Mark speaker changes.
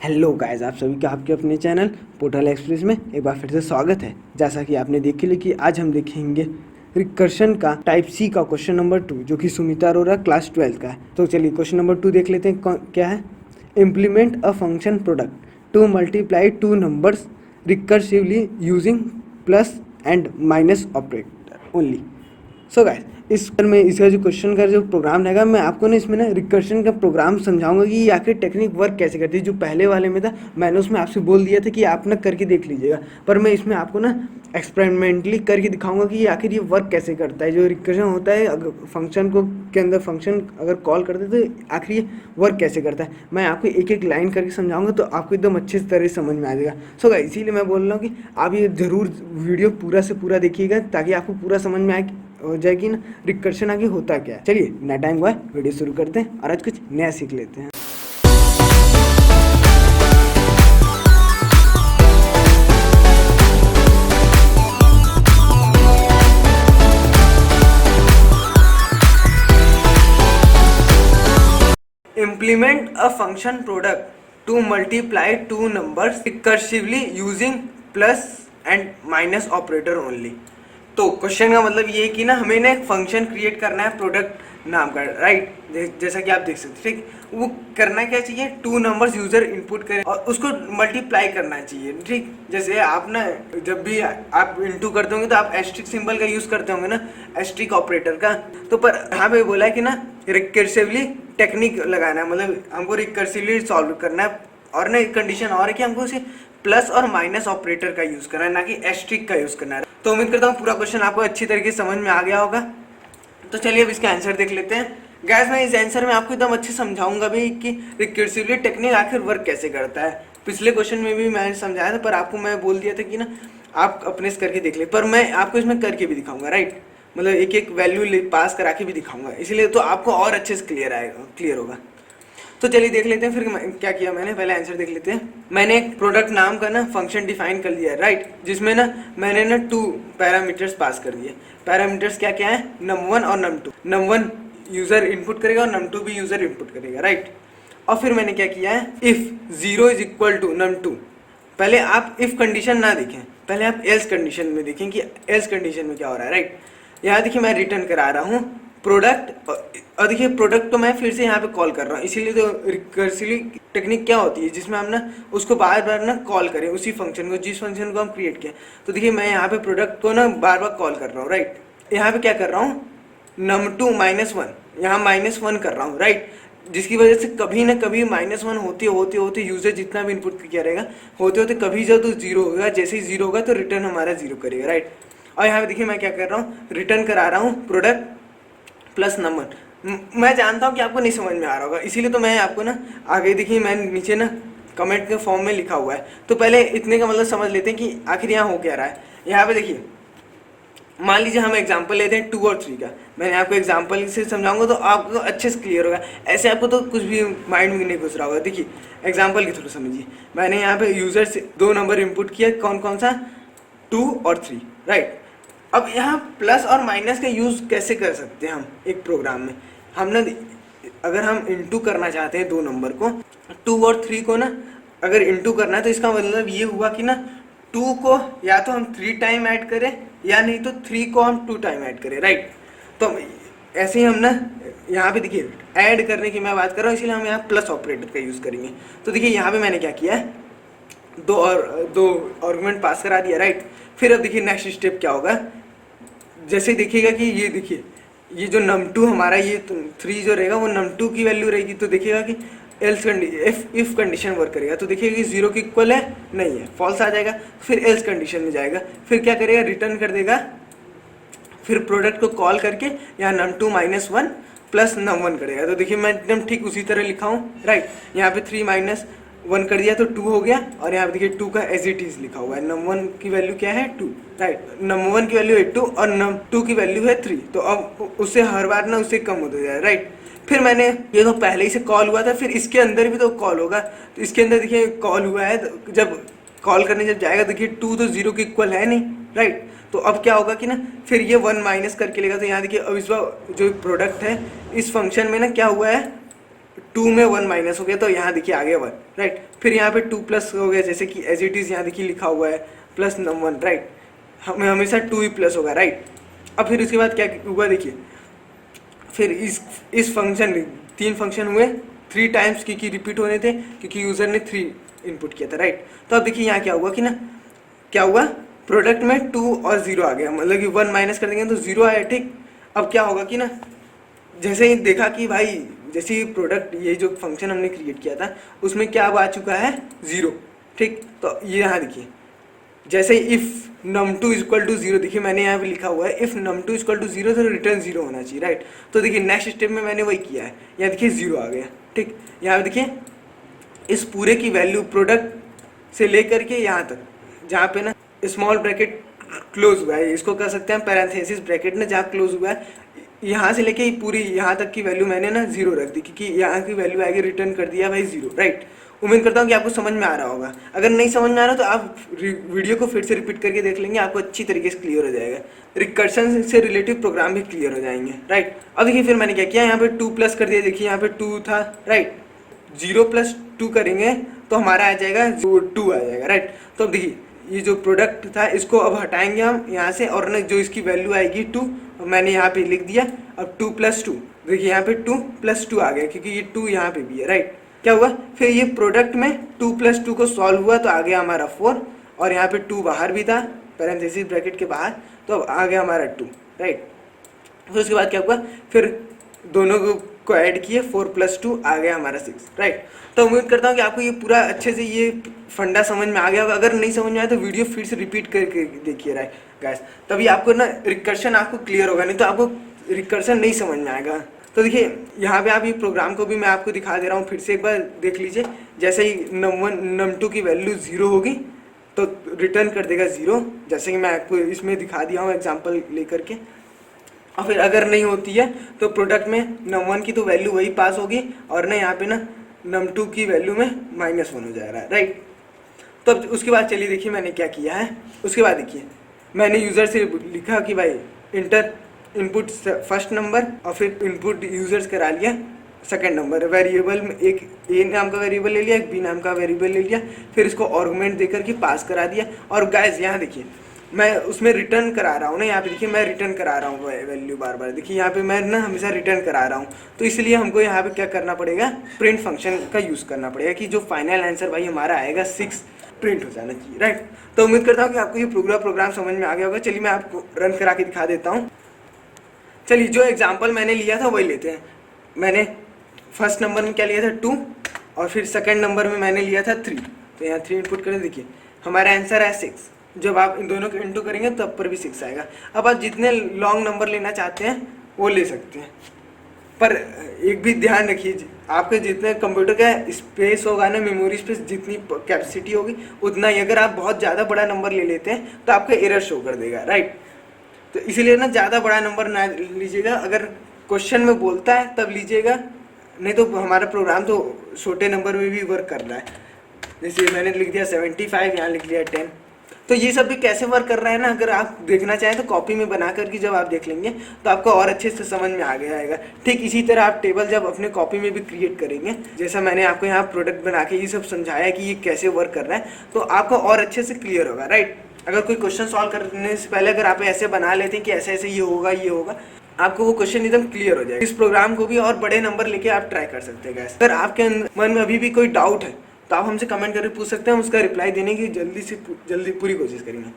Speaker 1: Hello guys, आप सभी का आपके अपने चैनल पोर्टल एक्सप्रेस में एक बार फिर से स्वागत है। जैसा कि आपने देख लिया कि आज हम देखेंगे रिकर्शन का टाइप सी का क्वेश्चन नंबर 2, जो कि सुमिता अरोरा क्लास 12 का है। तो चलिए क्वेश्चन नंबर 2 देख लेते हैं क्या है। Implement a function product to multiply two numbers recursively using plus and minus operator only. So guys, इसका जो क्वेश्चन का जो प्रोग्राम रहेगा, मैं आपको ना इसमें ना रिकर्शन का प्रोग्राम समझाऊंगा कि ये आखिर टेक्निक वर्क कैसे करती है। जो पहले वाले में था, मैंने उसमें आपसे बोल दिया था कि आप ना करके देख लीजिएगा, पर मैं इसमें आपको ना एक्सपेरिमेंटली करके दिखाऊंगा कि आखिर ये वर्क कैसे करता है। जो रिकर्शन होता है, अगर फंक्शन को के अंदर फंक्शन अगर कॉल करते हैं तो आखिर ये वर्क कैसे करता है, मैं आपको एक एक लाइन करके समझाऊंगा, तो आपको एकदम अच्छे तरह से समझ में आ जाएगा। सो गाइस, इसीलिए मैं बोल रहा हूँ कि आप ये ज़रूर वीडियो पूरा से पूरा देखिएगा, ताकि आपको पूरा समझ में आए हो जाए कि ना रिकर्शन आगे होता क्या है। चलिए ना टाइम हुआ है, वीडियो शुरू करते हैं और आज कुछ नया सीख लेते हैं। Implement a function product to multiply two numbers recursively using plus and minus operator only। तो क्वेश्चन का मतलब ये है कि ना हमें ना एक फंक्शन क्रिएट करना है प्रोडक्ट नाम का, राइट। जैसा कि आप देख सकते हैं, ठीक। वो करना क्या चाहिए, टू नंबर्स यूजर इनपुट करें और उसको मल्टीप्लाई करना चाहिए, ठीक। जैसे आप ना जब भी आप इनटू करते होंगे तो आप एस्ट्रिक सिंबल का यूज करते होंगे ना, एस्ट्रिक ऑपरेटर का। तो पर यहाँ पे बोला है कि ना रिकर्सिवली टेक्निक लगाना है, मतलब हमको रिकर्सिवली सॉल्व करना है। और ना एक कंडीशन और है कि हमको उसे प्लस और माइनस ऑपरेटर का यूज करना है, ना कि एस्ट्रिक का यूज करना है। तो उम्मीद करता हूँ पूरा क्वेश्चन आपको अच्छी तरीके से समझ में आ गया होगा। तो चलिए अब इसका आंसर देख लेते हैं। गाइस, मैं इस आंसर में आपको एकदम अच्छे समझाऊंगा भी कि रिकर्सिवली टेक्निक आखिर वर्क कैसे करता है। पिछले क्वेश्चन में भी मैंने समझाया था, पर आपको मैं बोल दिया था कि ना आप अपने से करके देख ले, पर मैं आपको इसमें करके भी दिखाऊंगा, राइट। मतलब एक एक वैल्यू पास करा के भी दिखाऊंगा, इसलिए तो आपको और अच्छे से क्लियर होगा। तो चलिए देख लेते हैं फिर क्या किया मैंने। पहले आंसर देख लेते हैं। मैंने एक प्रोडक्ट नाम का ना फंक्शन डिफाइन कर लिया है, राइट, जिसमें ना मैंने ना 2 पैरामीटर्स पास कर दिए। पैरामीटर्स क्या क्या है, num1 और num2। num1 यूजर इनपुट करेगा और num2 भी यूजर इनपुट करेगा, राइट। और फिर मैंने क्या किया है, if 0 is equal to num2। पहले आप इफ कंडीशन ना देखें, पहले आप एल्स कंडीशन में देखें कि एल्स कंडीशन में क्या हो रहा है, राइट। यहाँ देखिए मैं रिटर्न करा रहा हूँ प्रोडक्ट, और देखिए प्रोडक्ट को मैं फिर से यहाँ पे कॉल कर रहा हूँ। इसीलिए तो रिकर्सिवली टेक्निक क्या होती है, जिसमें हम ना उसको बार बार ना कॉल करें, उसी फंक्शन को, जिस फंक्शन को हम क्रिएट किया। तो देखिए मैं यहाँ पे प्रोडक्ट को ना बार बार कॉल कर रहा हूँ, राइट। यहाँ पे क्या कर रहा हूँ, num2 -1, यहाँ -1 कर रहा हूँ, राइट। जिसकी वजह से कभी ना कभी -1 होते यूजर जितना भी इनपुट किया रहेगा, होते होते कभी जब तो 0 होगा, जैसे ही 0 होगा तो रिटर्न हमारा 0 करेगा, राइट। और यहाँ पे देखिए मैं क्या कर रहा हूँ, रिटर्न करा रहा हूँ प्रोडक्ट प्लस num1। मैं जानता हूँ कि आपको नहीं समझ में आ रहा होगा, इसीलिए तो मैं आपको ना आगे देखिए मैं नीचे ना कमेंट के फॉर्म में लिखा हुआ है। तो पहले इतने का मतलब समझ लेते हैं कि आखिर यहाँ हो क्या रहा है। यहाँ पे देखिए, मान लीजिए हम एग्जांपल लेते हैं 2 और 3 का। मैंने आपको एग्जांपल से समझाऊंगा तो आपको अच्छे से क्लियर होगा, ऐसे आपको तो कुछ भी माइंड में नहीं घुस रहा होगा। देखिए एग्जांपल के थ्रू समझिए। मैंने यहाँ पे यूजर से 2 नंबर इनपुट किया, कौन कौन सा, 2 और 3, राइट। अब यहाँ प्लस और माइनस का यूज़ कैसे कर सकते हैं हम एक प्रोग्राम में। हम ना अगर हम इंटू करना चाहते हैं 2 नंबर को, 2 और 3 को ना अगर इंटू करना है, तो इसका मतलब ये हुआ कि ना 2 को या तो हम 3 टाइम ऐड करें, या नहीं तो 3 को हम 2 टाइम ऐड करें, राइट। तो ऐसे ही हम ना यहाँ पे देखिए ऐड करने की मैं बात कर रहा हूँ, इसलिए हम यहाँ प्लस ऑपरेटर का यूज़ करेंगे। तो देखिए यहाँ पे मैंने क्या किया है, 2 आर्गुमेंट पास करा दिया, राइट। फिर अब देखिए नेक्स्ट स्टेप क्या होगा। जैसे देखिएगा कि ये देखिए, ये जो num2 हमारा, ये 3 जो रहेगा वो num2 की वैल्यू रहेगी। तो देखिएगा कि एल्स इफ कंडीशन वर्क करेगा, तो देखिएगा कि 0 के इक्वल है, नहीं है, फॉल्स आ जाएगा। फिर एल्स कंडीशन में जाएगा, फिर क्या करेगा, रिटर्न कर देगा। फिर प्रोडक्ट को कॉल करके यहाँ num2 -1 प्लस num1 करेगा। तो देखिए मैं एकदम ठीक उसी तरह लिखा हूँ, राइट। यहाँ पे 3 -1 कर दिया तो 2 हो गया, और यहाँ पे देखिए 2 का एज इट इज लिखा हुआ है। num1 की वैल्यू क्या है, 2, राइट। num1 की वैल्यू है 2 और num2 की वैल्यू है 3। तो अब उससे हर बार ना उससे कम होता जाए, राइट। फिर मैंने ये तो पहले ही से कॉल हुआ था, फिर इसके अंदर भी तो कॉल होगा। तो इसके अंदर देखिए कॉल हुआ है, तो जब कॉल करने जब जाएगा देखिए 2 तो 0 के इक्वल है नहीं, राइट। तो अब क्या होगा कि ना फिर ये 1 माइनस करके लेगा। तो यहाँ देखिए अब इस बार जो प्रोडक्ट है इस फंक्शन में ना क्या हुआ है, 2 में 1 माइनस हो गया तो यहाँ देखिए आ गया 1, राइट। फिर यहाँ पे 2 प्लस हो गया, जैसे कि एज इट इज़ यहाँ देखिए लिखा हुआ है प्लस 1, राइट। हमें हमेशा 2 ही प्लस होगा, राइट। अब फिर उसके बाद क्या हुआ देखिए, फिर इस फंक्शन 3 फंक्शन हुए 3 टाइम्स, क्योंकि रिपीट होने थे, क्योंकि यूज़र ने 3 इनपुट किया था, राइट। तो अब देखिए यहाँ क्या हुआ कि ना, क्या हुआ, प्रोडक्ट में 2 और 0 आ गया, मतलब कि 1 माइनस कर देंगे तो 0 आया, ठीक। अब क्या होगा कि ना, जैसे ही देखा कि भाई जैसे ही प्रोडक्ट ये जो फंक्शन हमने क्रिएट किया था उसमें क्या अब आ चुका है 0, ठीक। तो ये यहाँ देखिए, जैसे इफ़ num2 इक्वल टू 0, देखिए मैंने यहाँ पे लिखा हुआ है इफ़ num2 इक्वल टू 0 तो रिटर्न 0 होना चाहिए, राइट। तो देखिए नेक्स्ट स्टेप में मैंने वही किया है, यहाँ देखिए 0 आ गया, ठीक। यहाँ पे देखिए इस पूरे की वैल्यू प्रोडक्ट से लेकर के यहाँ तक, जहाँ पे ना स्मॉल ब्रैकेट क्लोज हुआ है, इसको कह सकते हैं पैरेंथेसिस ब्रैकेट ना, जहाँ क्लोज हुआ है, यहाँ से लेके पूरी यहाँ तक की वैल्यू मैंने ना 0 रख दी, क्योंकि यहाँ की वैल्यू आएगी, रिटर्न कर दिया भाई 0, राइट। उम्मीद करता हूँ कि आपको समझ में आ रहा होगा। अगर नहीं समझ में आ रहा तो आप वीडियो को फिर से रिपीट करके देख लेंगे, आपको अच्छी तरीके से क्लियर हो जाएगा। रिकर्शन से रिलेटिव प्रोग्राम भी क्लियर हो जाएंगे, राइट। अब देखिए फिर मैंने क्या किया, यहाँ पे 2 प्लस कर दिया, देखिए यहाँ पे 2 था, राइट। 0 प्लस 2 करेंगे तो हमारा आ जाएगा 2 आ जाएगा, राइट। तो अब देखिए ये जो प्रोडक्ट था इसको अब हटाएंगे हम यहाँ से, और ना जो इसकी वैल्यू आएगी 2, मैंने यहाँ पे लिख दिया। अब 2 प्लस 2, देखिए यहाँ पे 2 प्लस 2 आ गया, क्योंकि ये 2 यहाँ पे भी है, राइट। क्या हुआ, फिर ये प्रोडक्ट में 2 प्लस 2 को सॉल्व हुआ तो आ गया हमारा 4, और यहाँ पे 2 बाहर भी था पैरेंथेसिस ब्रैकेट के बाहर, तो अब आ गया हमारा 2, राइट। फिर उसके बाद क्या हुआ, फिर दोनों को ऐड किए, 4 प्लस 2 आ गया हमारा 6, राइट। तो उम्मीद करता हूँ कि आपको ये पूरा अच्छे से ये फंडा समझ में आ गया होगा। अगर नहीं समझ में आया तो वीडियो फिर से रिपीट करके देखिए, राइट गाइस, तभी आपको ना रिकर्शन आपको क्लियर होगा, नहीं तो आपको रिकर्शन नहीं समझ में आएगा। तो देखिए यहाँ पे आप ये प्रोग्राम को भी मैं आपको दिखा दे रहा हूँ, फिर से एक बार देख लीजिए। जैसे ही num1 num2 की वैल्यू 0 होगी तो रिटर्न कर देगा 0, जैसे कि मैं आपको इसमें दिखा दिया हूँ एग्जाम्पल लेकर के। और फिर अगर नहीं होती है तो प्रोडक्ट में num1 की तो वैल्यू वही पास होगी, और ना यहाँ पे ना num2 की वैल्यू में -1 हो जा रहा है, राइट। तो अब उसके बाद चलिए देखिए मैंने क्या किया है। उसके बाद देखिए मैंने यूज़र से लिखा कि भाई इंटर इनपुट फर्स्ट नंबर, और फिर इनपुट यूजर्स करा लिया सेकंड नंबर। वेरिएबल में एक ए नाम का वेरिएबल ले लिया, एक बी नाम का वेरिएबल ले लिया, फिर इसको आर्गुमेंट देकर के पास करा दिया। और गाइस यहाँ देखिए मैं उसमें रिटर्न करा रहा हूँ ना, यहाँ पे देखिए मैं रिटर्न करा रहा हूँ वैल्यू बार बार, देखिए यहाँ पे मैं ना हमेशा रिटर्न करा रहा हूँ। तो इसलिए हमको यहाँ पे क्या करना पड़ेगा, प्रिंट फंक्शन का यूज़ करना पड़ेगा, कि जो फाइनल आंसर भाई हमारा आएगा 6 प्रिंट हो जाना चाहिए, राइट। तो उम्मीद करता हूँ कि आपको ये पूरा प्रोग्राम समझ में आ गया होगा। चलिए मैं आपको रन करा के दिखा देता हूँ। चलिए जो एग्जाम्पल मैंने लिया था वही लेते हैं। मैंने फर्स्ट नंबर में क्या लिया था 2, और फिर सेकंड नंबर में मैंने लिया था 3। तो यहाँ 3 इनपुट करें, देखिए हमारा आंसर है 6। जब आप इन दोनों को इंटू करेंगे तब पर भी 6 आएगा। अब आप जितने लॉन्ग नंबर लेना चाहते हैं वो ले सकते हैं, पर एक भी ध्यान रखिए, आपके जितने कंप्यूटर का स्पेस होगा ना, मेमोरी स्पेस जितनी कैपेसिटी होगी उतना ही। अगर आप बहुत ज़्यादा बड़ा नंबर ले लेते हैं तो आपका एरर शो कर देगा, राइट। तो इसीलिए ना ज़्यादा बड़ा नंबर ना लीजिएगा, अगर क्वेश्चन में बोलता है तब लीजिएगा, नहीं तो हमारा प्रोग्राम तो छोटे नंबर में भी वर्क कर रहा है। जैसे मैंने लिख दिया 75, यहाँ लिख लिया 10। तो ये सब भी कैसे वर्क कर रहा है ना, अगर आप देखना चाहें तो कॉपी में बना करके जब आप देख लेंगे तो आपको और अच्छे से समझ में आ गया आएगा। ठीक इसी तरह आप टेबल जब अपने कॉपी में भी क्रिएट करेंगे, जैसा मैंने आपको यहाँ प्रोडक्ट बना के ये सब समझाया कि ये कैसे वर्क कर रहा है, तो आपको और अच्छे से क्लियर होगा, राइट। अगर कोई क्वेश्चन सॉल्व करने से पहले अगर आप ऐसे बना लेते हैं कि ऐसे ऐसे ये होगा, आपको वो क्वेश्चन एकदम क्लियर हो जाएगा। इस प्रोग्राम को भी और बड़े नंबर लेके आप ट्राई कर सकते हैं गाइस। अगर आपके मन में अभी भी कोई डाउट है तो आप हमसे कमेंट करके पूछ सकते हैं, हम उसका रिप्लाई देने की जल्दी पूरी कोशिश करेंगे।